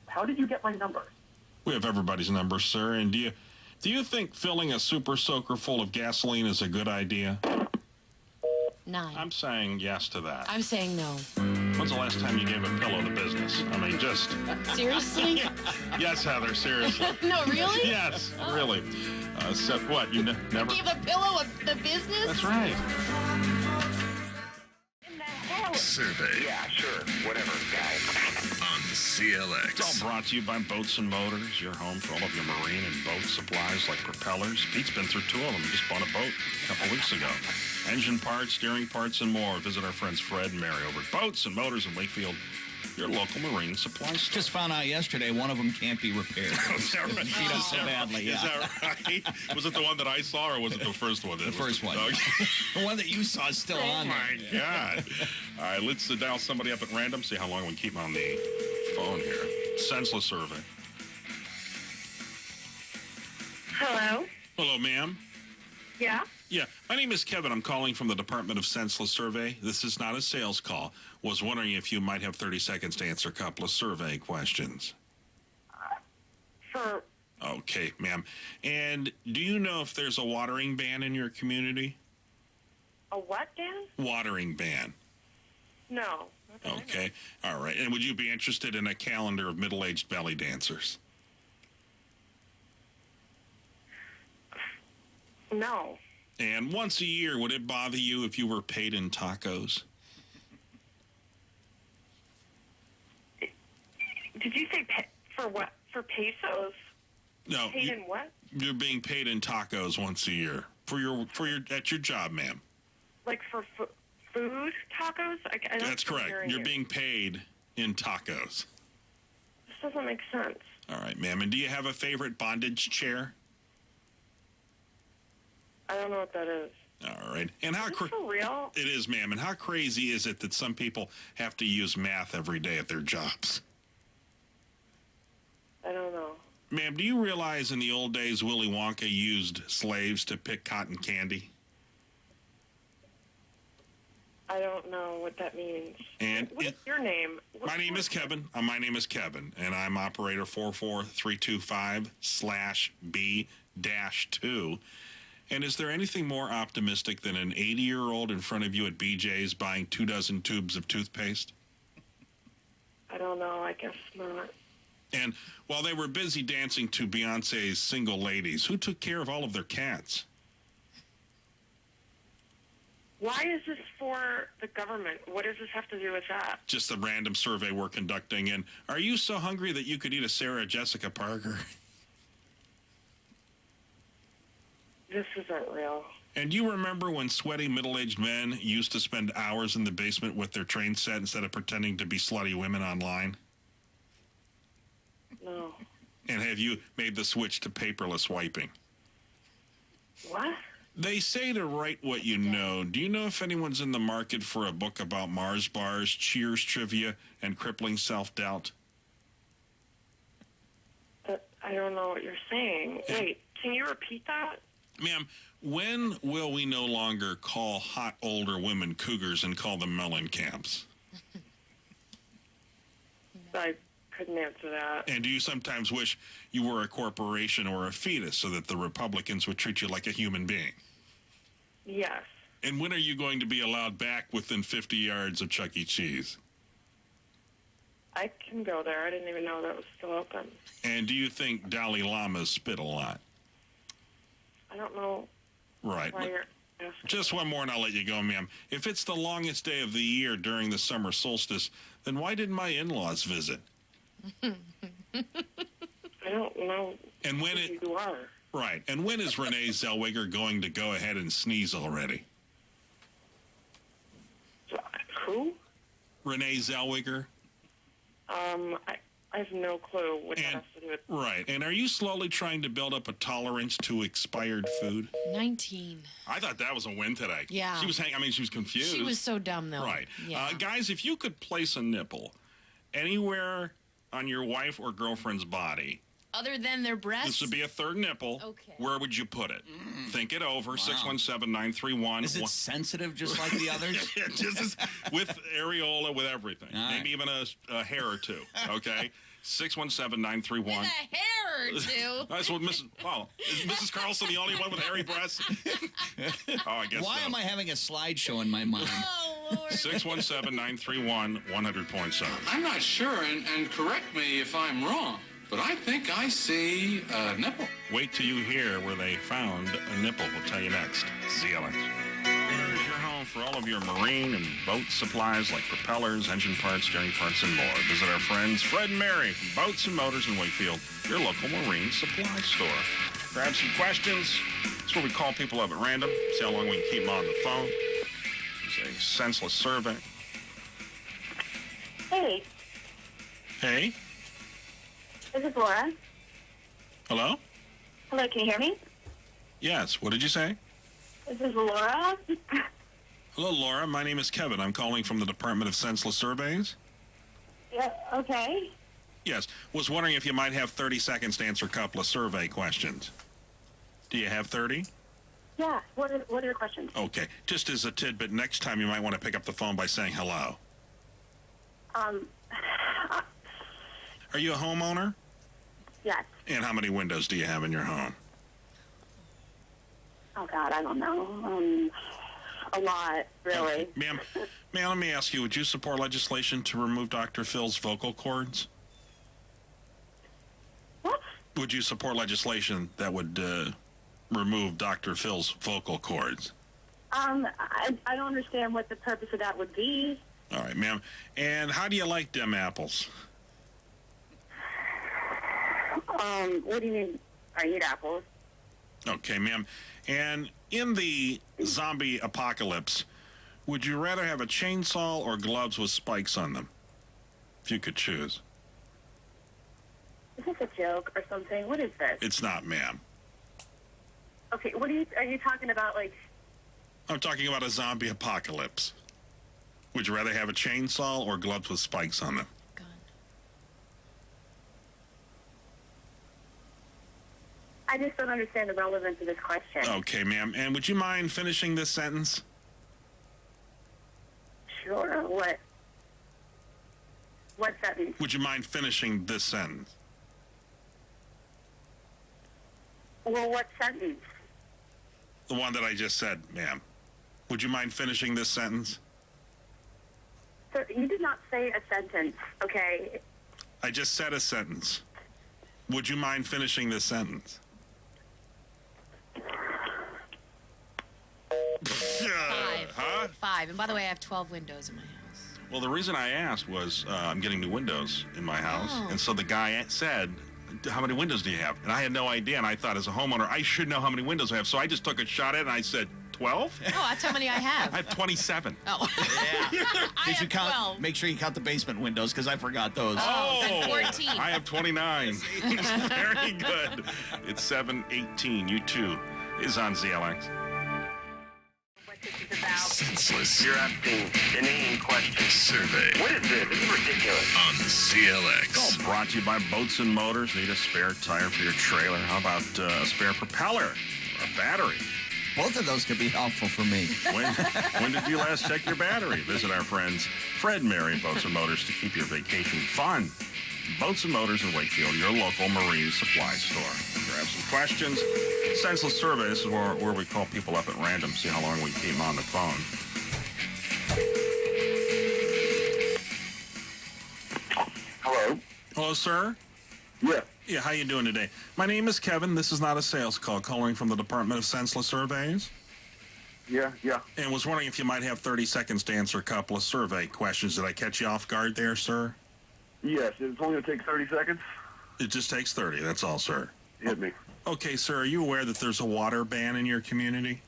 How did you get my number? We have everybody's number, sir. And do you think filling a super soaker full of gasoline is a good idea? 9. I'm saying yes to that. I'm saying no. When's the last time you gave a pillow to business? I mean, just... Seriously? Yes, Heather, seriously. No, really? Yes, really. So what, you never... Give a pillow of the business? That's right. Survey Yeah, sure. Whatever, guy. on CLX. It's all brought to you by Boats and Motors, your home for all of your marine and boat supplies like propellers. Pete's been through 2 of them. He just bought a boat a couple weeks ago. Engine parts, steering parts, and more. Visit our friends Fred and Mary over at Boats and Motors in Wakefield, your local marine supply store. Just found out yesterday one of them can't be repaired. Is that right? Beat up so badly, yeah. Is that right? Was it the one that I saw, or was it the first one? The first one. Okay. The one that you saw is still Oh, on my there. God. All right, let's dial somebody up at random, see how long we can keep on the phone here. Senseless Survey. Hello? Hello, ma'am. Yeah? Yeah, my name is Kevin. I'm calling from the Department of Senseless Survey. This is not a sales call. Was wondering if you might have 30 seconds to answer a couple of survey questions. For Okay, ma'am. And do you know if there's a watering ban in your community? a what, Dan? Watering ban. No. Okay. All right. And would you be interested in a calendar of middle-aged belly dancers? No. And once a year, would it bother you if you were paid in tacos? Did you say for what? For pesos? No. Paid in what? You're being paid in tacos once a year for your at your job, ma'am. Like for food tacos? I don't That's correct. hearing You're you. being paid in tacos. This doesn't make sense. All right, ma'am. And do you have a favorite bondage chair? I don't know what that is. All right. And how Is this for real? It is, ma'am. And how crazy is it that some people have to use math every day at their jobs? I don't know. Ma'am, do you realize in the old days Willy Wonka used slaves to pick cotton candy? I don't know what that means. And What's your name? My name is Kevin. My name is Kevin, and I'm operator 44325/B-2. And is there anything more optimistic than an 80-year-old in front of you at BJ's buying 24 tubes of toothpaste? I don't know. I guess not. And while they were busy dancing to Beyonce's Single Ladies, who took care of all of their cats? Why is this for the government? What does this have to do with that? Just a random survey we're conducting. And are you so hungry that you could eat a Sarah Jessica Parker? This isn't real. And you remember when sweaty middle-aged men used to spend hours in the basement with their train set instead of pretending to be slutty women online? No. And have you made the switch to paperless wiping? What? They say to write what you know. Do you know if anyone's in the market for a book about Mars bars, Cheers trivia, and crippling self-doubt? I don't know what you're saying. Wait, can you repeat that? Ma'am, when will we no longer call hot older women cougars and call them Mellencamp's? I couldn't answer that. And do you sometimes wish you were a corporation or a fetus so that the Republicans would treat you like a human being? Yes. And when are you going to be allowed back within 50 yards of Chuck E. Cheese? I can go there. I didn't even know that was still open. And do you think Dalai Lamas spit a lot? I don't know Right. why you're... Just one more and I'll let you go, ma'am. If it's the longest day of the year during the summer solstice, then why didn't my in-laws visit? I don't know And when who you are. Right. And when is Renee Zellweger going to go ahead and sneeze already? Who? Renee Zellweger? I have no clue what that has to do with. Right. And are you slowly trying to build up a tolerance to expired food? 19. I thought that was a win today. Yeah. She was she was confused. She was so dumb, though. Right. Yeah. Guys, if you could place a nipple anywhere on your wife or girlfriend's body, Other than their breasts? this would be a third nipple. Okay. Where would you put it? Think it over. 617-931. Is it sensitive just like the others? Just with areola, with everything. All right. Maybe even a hair or two. Okay? 617-931. With a hair or two. That's what Mrs. Wow. Is Mrs. Karlson the only one with hairy breasts? I guess Why so. am I having a slideshow in my mind? Oh, Lord. 617-931-100.7. I'm not sure, and correct me if I'm wrong, but I think I see a nipple. Wait till you hear where they found a nipple. We'll tell you next. ZLX. Here's your home for all of your marine and boat supplies like propellers, engine parts, steering parts, and more. Visit our friends Fred and Mary from Boats and Motors in Wakefield, your local marine supply store. Grab some questions. That's where we call people up at random, see how long we can keep them on the phone. It's a senseless survey. Hey, Hey? this is Laura. Hello? Hello, can you hear me? Yes. What did you say? This is Laura. Hello, Laura. My name is Kevin. I'm calling from the Department of Senseless Surveys. Yeah, okay. Yes. Was wondering if you might have 30 seconds to answer a couple of survey questions. Do you have 30? Yeah, what are your questions? Okay. Just as a tidbit, next time you might want to pick up the phone by saying hello. Are you a homeowner? Yes. And how many windows do you have in your home? Oh, God, I don't know. A lot, really. Okay. Ma'am, let me ask you, would you support legislation to remove Dr. Phil's vocal cords? What? Would you support legislation that would remove Dr. Phil's vocal cords? I don't understand what the purpose of that would be. All right, ma'am. And how do you like them apples? What do you mean? I eat apples. Okay, ma'am. And in the zombie apocalypse, would you rather have a chainsaw or gloves with spikes on them? If you could choose. Is this a joke or something? What is this? It's not, ma'am. Okay, are you talking about, like... I'm talking about a zombie apocalypse. Would you rather have a chainsaw or gloves with spikes on them? Gun. I just don't understand the relevance of this question. Okay, ma'am. And would you mind finishing this sentence? Sure, what? What sentence? Would you mind finishing this sentence? Well, what sentence? The one that I just said, ma'am. Would you mind finishing this sentence? Sir, you did not say a sentence, okay? I just said a sentence. Would you mind finishing this sentence? 5. Huh? 5. And by the way, I have 12 windows in my house. Well, the reason I asked was I'm getting new windows in my house. Oh. And so the guy said, how many windows do you have? And I had no idea. And I thought, as a homeowner, I should know how many windows I have. So I just took a shot at it and I said, 12? Oh, that's how many I have. I have 27. Oh. Yeah. I have 12. Make sure you count the basement windows because I forgot those. Oh, then 14. I have 29. Very good. It's 7:18. You too is on ZLX. What this is about. Senseless You're asking inane questions. Survey What is this? This is ridiculous. on ZLX. All brought to you by Boats and Motors. Need a spare tire for your trailer? How about a spare propeller or a battery? Both of those could be helpful for me. When did you last check your battery? Visit our friends Fred and Mary Boats and Motors to keep your vacation fun. Boats and Motors in Wakefield, your local marine supply store. Grab some questions. Senseless Surveys is where we call people up at random, see how long we keep them on the phone. Hello? Hello, sir? Yeah. Yeah, how you doing today? My name is Kevin. This is not a sales call, calling from the Department of Senseless Surveys. Yeah. And was wondering if you might have 30 seconds to answer a couple of survey questions. Did I catch you off guard there, sir? Yes, it's only going to take 30 seconds. It just takes 30, that's all, sir. Hit me. Okay, sir, are you aware that there's a water ban in your community?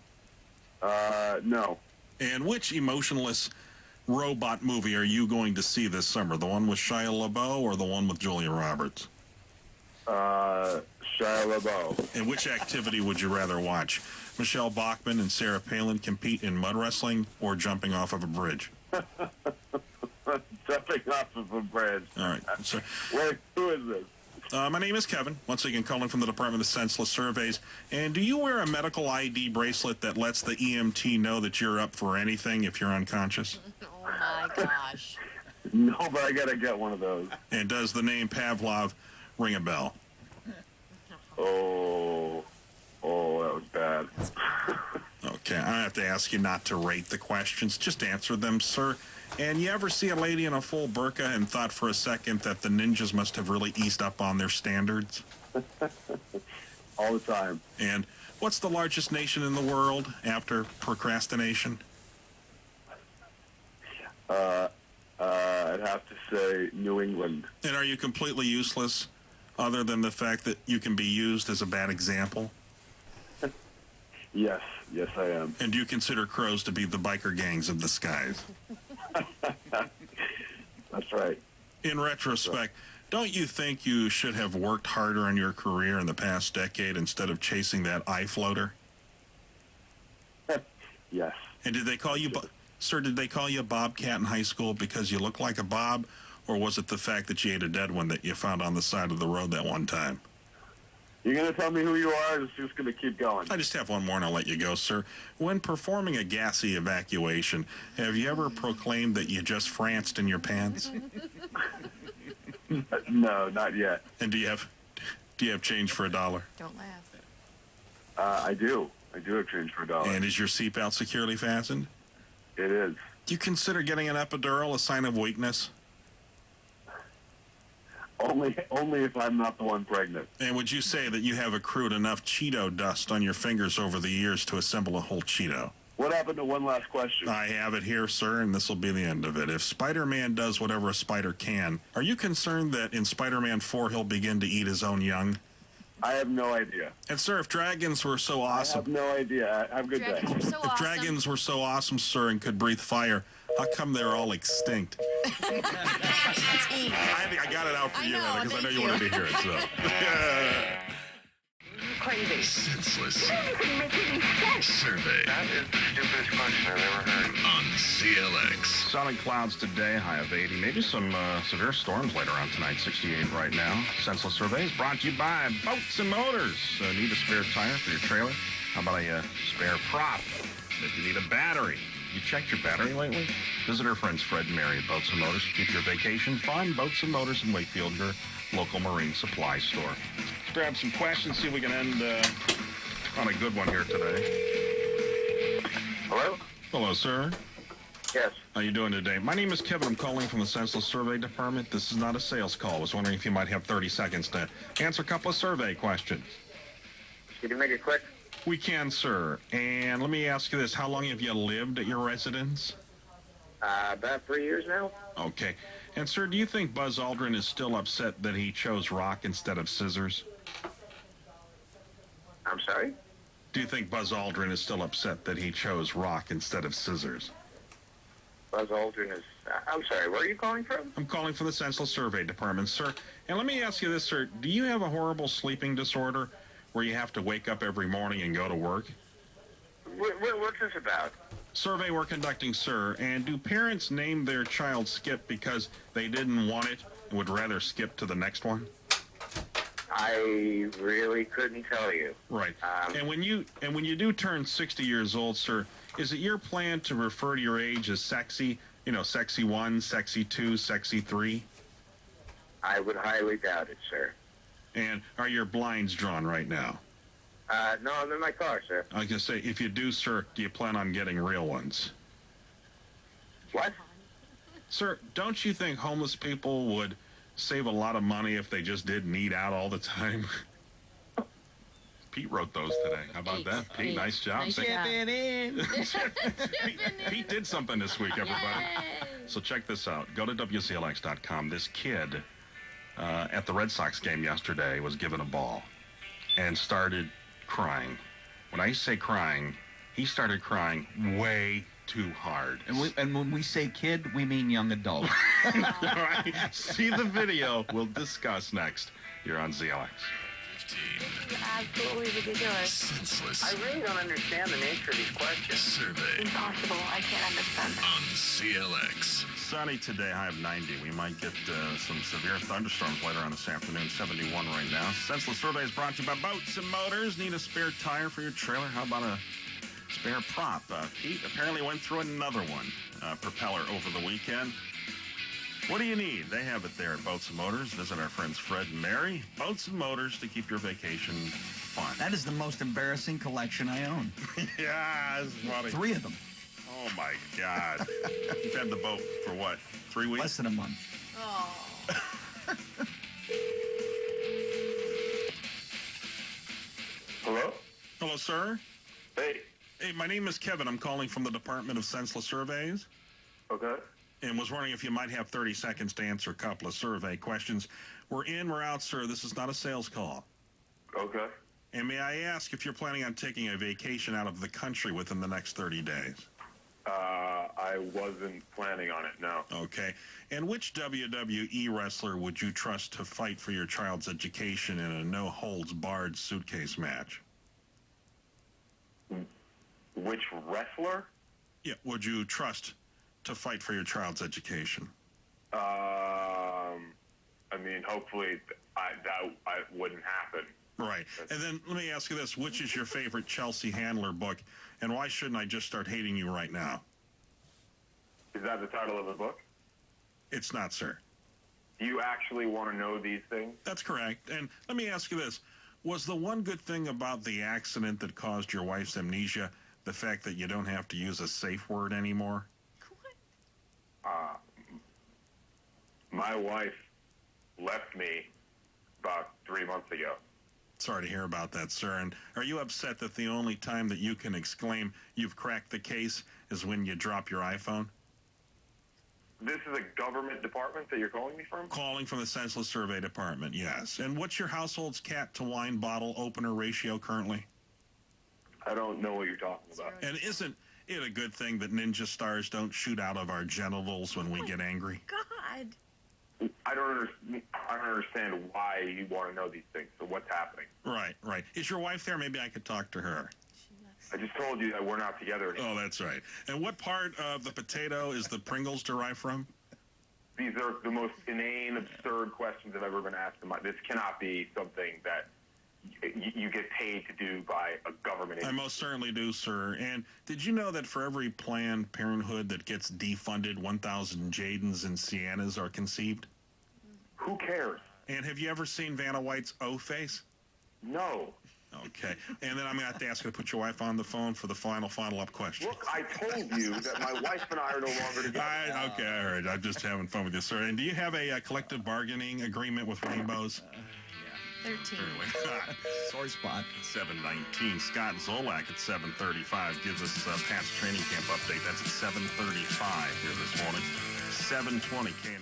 No. And which emotionless robot movie are you going to see this summer? The one with Shia LaBeouf or the one with Julia Roberts? Shia LaBeouf. And which activity would you rather watch? Michelle Bachmann and Sarah Palin compete in mud wrestling or jumping off of a bridge? Jumping off of a bridge. All right. So, Wait, who is this? my name is Kevin, once again calling from the Department of Senseless Surveys. And do you wear a medical ID bracelet that lets the EMT know that you're up for anything if you're unconscious? Oh, my gosh. No, but I got to get one of those. And does the name Pavlov ring a bell? Oh, that was bad. Okay, I have to ask you not to rate the questions. Just answer them, sir. And you ever see a lady in a full burqa and thought for a second that the ninjas must have really eased up on their standards? All the time. And what's the largest nation in the world after procrastination? I'd have to say New England. And are you completely useless other than the fact that you can be used as a bad example? Yes, I am. And do you consider crows to be the biker gangs of the skies? That's right. In retrospect, don't you think you should have worked harder on your career in the past decade instead of chasing that eye floater? Yes. And did they call you, sir, did they call you a bobcat in high school because you look like a bob? Or was it the fact that you ate a dead one that you found on the side of the road that one time? You're going to tell me who you are, or is it just going to keep going? I just have one more and I'll let you go, sir. When performing a gassy evacuation, have you ever proclaimed that you just franced in your pants? No, not yet. And do you have change for $1? Don't laugh. I do. I do have change for $1. And is your seatbelt securely fastened? It is. Do you consider getting an epidural a sign of weakness? Only if I'm not the one pregnant. And would you say that you have accrued enough Cheeto dust on your fingers over the years to assemble a whole Cheeto? What happened to one last question? I have it here, sir, and this will be the end of it. If Spider-Man does whatever a spider can, are you concerned that in Spider-Man 4 he'll begin to eat his own young? I have no idea. And, sir, if dragons were so awesome... I have no idea. Have a good day. If dragons were so awesome, sir, and could breathe fire, how come they're all extinct? I got it out for you, Heather, because I know you wanted to hear it, so... Crazy. Senseless That Survey is the stupidest question I've ever heard. on CLX. Sunny clouds today, high of 80. Maybe some severe storms later on tonight, 68 right now. Senseless Surveys brought to you by Boats and Motors. Need a spare tire for your trailer? How about a spare prop? If you need a battery. You checked your battery lately? Visit our friends Fred and Mary at Boats and Motors. Keep your vacation fun. Boats and Motors in Wakefield, your local marine supply store. Let's grab some questions, see if we can end on a good one here today. Hello? Hello, sir. Yes. How you doing today? My name is Kevin. I'm calling from the Senseless Survey Department. This is not a sales call. I was wondering if you might have 30 seconds to answer a couple of survey questions. Can you make it quick? We can, sir. And let me ask you this. How long have you lived at your residence? About 3 years now. Okay. And, sir, do you think Buzz Aldrin is still upset that he chose rock instead of scissors? I'm sorry? Do you think Buzz Aldrin is still upset that he chose rock instead of scissors? Buzz Aldrin is... I'm sorry, where are you calling from? I'm calling from the Senseless Survey Department, sir. And let me ask you this, sir. Do you have a horrible sleeping disorder where you have to wake up every morning and go to work? What's this about? Survey we're conducting, sir. And do parents name their child Skip because they didn't want it and would rather skip to the next one? I really couldn't tell you. Right. And when you do turn 60 years old, sir, is it your plan to refer to your age as sexy? You know, sexy 1, sexy 2, sexy 3? I would highly doubt it, sir. And are your blinds drawn right now? No, I'm in my car, sir. I was going to say, if you do, sir, do you plan on getting real ones? What? Sir, don't you think homeless people would save a lot of money if they just didn't eat out all the time? Pete wrote those today. How about that? Pete, nice job. Nice job. Pete did something this week, everybody. So check this out. Go to WZLX.com. This kid at the Red Sox game yesterday was given a ball and started crying. When I say crying, he started crying way too hard. And when we say kid, we mean young adult. Right? See the video. We'll discuss next. You're on ZLX. Absolutely ridiculous. Senseless I really don't understand the nature of these questions. Survey Impossible. I can't understand. on CLX. Sunny today, high of 90. We might get some severe thunderstorms later on this afternoon. 71 right now. Senseless Surveys brought to you by Boats and Motors. Need a spare tire for your trailer? How about a spare prop? Pete apparently went through another one, propeller, over the weekend. What do you need? They have it there at Boats and Motors. Visit our friends Fred and Mary. Boats and Motors to keep your vacation fun. That is the most embarrassing collection I own. Yeah, it's funny. 3 of them. Oh, my God. You've had the boat for what, 3 weeks? Less than a month. Oh. Hello? Hello, sir. Hey. Hey, my name is Kevin. I'm calling from the Department of Senseless Surveys. Okay. And was wondering if you might have 30 seconds to answer a couple of survey questions. We're in, we're out, sir. This is not a sales call. Okay. And may I ask if you're planning on taking a vacation out of the country within the next 30 days? I wasn't planning on it, no. Okay. And which WWE wrestler would you trust to fight for your child's education in a no-holds-barred suitcase match? Which wrestler? Yeah, would you trust to fight for your child's education? I mean, hopefully that wouldn't happen. Right. And then let me ask you this. Which is your favorite Chelsea Handler book, and why shouldn't I just start hating you right now? Is that the title of the book? It's not, sir. Do you actually want to know these things? That's correct. And let me ask you this. Was the one good thing about the accident that caused your wife's amnesia the fact that you don't have to use a safe word anymore? My wife left me about 3 months ago. Sorry to hear about that, sir. And are you upset that the only time that you can exclaim you've cracked the case is when you drop your iPhone? This is a government department that you're calling me from? Calling from the Senseless Survey Department, yes. And what's your household's cat-to-wine bottle opener ratio currently? I don't know what you're talking about. And isn't it a good thing that ninja stars don't shoot out of our genitals when we get angry? God. I don't understand why you want to know these things. So what's happening? Right, right. Is your wife there? Maybe I could talk to her. I just told you that we're not together anymore. Oh, that's right. And what part of the potato is the Pringles derived from? These are the most inane, absurd questions I've ever been asked. This cannot be something that you get paid to do by a government agency. I most certainly do, sir. And did you know that for every Planned Parenthood that gets defunded, 1,000 Jadens and Siennas are conceived? Who cares? And have you ever seen Vanna White's O-face? No. Okay. And then I'm going to have to ask you to put your wife on the phone for the final-up question. Look, I told you that my wife and I are no longer together. Okay, all right. I'm just having fun with you, sir. And do you have a collective bargaining agreement with Rainbows? 13. Sore spot. 7:19. Scott Zolak at 7:35 gives us Pat's training camp update. That's at 7:35 here this morning. 7:20 K&M.